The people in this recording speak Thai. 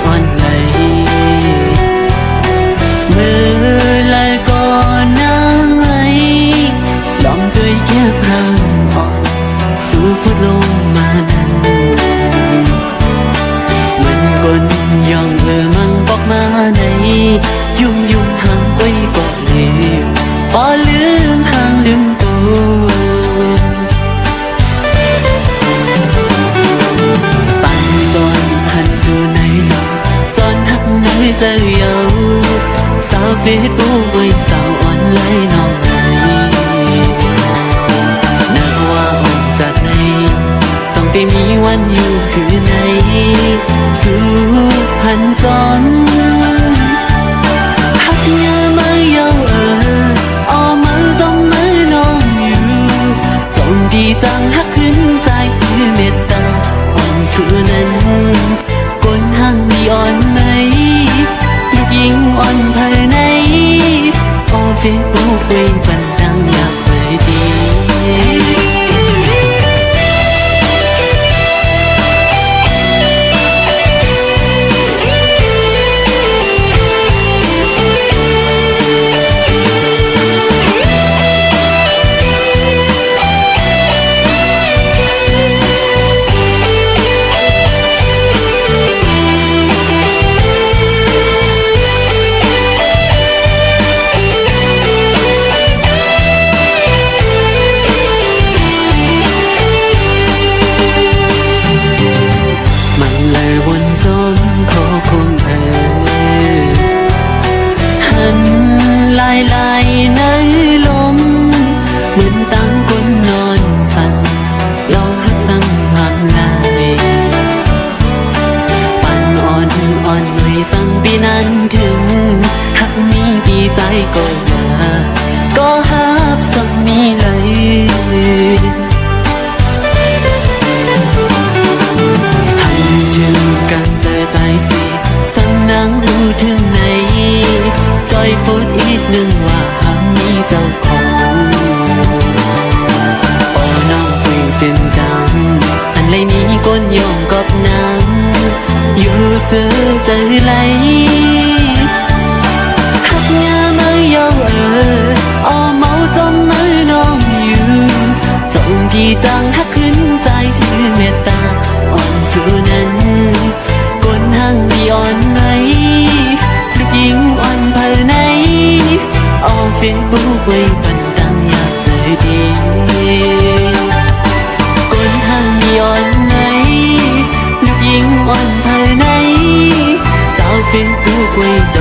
อ่อนไหลเมื่อไรก็นั่งไหลลองด้วยแค่พลังอ่อนสู่พุทธลงมานั้นมันกลยองมังบอกมาในยุ่งห่างไว้ก็เลยพอลืมห่างลืมตัวปั่นตอนหันสู่ในจนหักในใจเยาสาวเฟซบุ๊กไว้สาวออนไลน์น้องไหนนักว่าออกจากในต้องได้มีวันอยู่คือในสู่พันจอนหักยามาเยาออมือจงมือน้องอยู่จงดีจังหักขึ้นใจคือเมตตาอ่อนสู่นั้นก้นห่างมีอ่อนไหนลูกยิงอ่อนภายในโอเฟซบุ๊กไว้บันดังอยากใจดีวนจมขอคงหันลายในลมเหมือนตั้งคนนอนฝันลองหักซ้ำหักลายปั่นอ่อนหน่อยสั่งปีนั้นถึงหักมีปีใจก็มาก็หักสักมีเลยกันเจอใจสิสั่งนั่งดูถึงไหนจอยพูดอีกหนึ่งว่าหากมีเจ้าของโอ้น้องคุยเส้นดังอันไรนี้ก้นยองกับนางอยู่ซื้อใจไหลหักยามาเยาอ้อเมาจมมือน้องอยู่จงกี่จังหักขึ้นใจคือเมตตาอ่อนสู่นั้นก้นห่างมีอ่อนไหนลูกยิงอ่อนภายในเอาเฟซบุ๊กไว้บันดังอยากเจอดีก้นห่างมีอ่อนไหนลูกยิงอ่อนภายในสาวเฟซบุ๊กไว้ใจ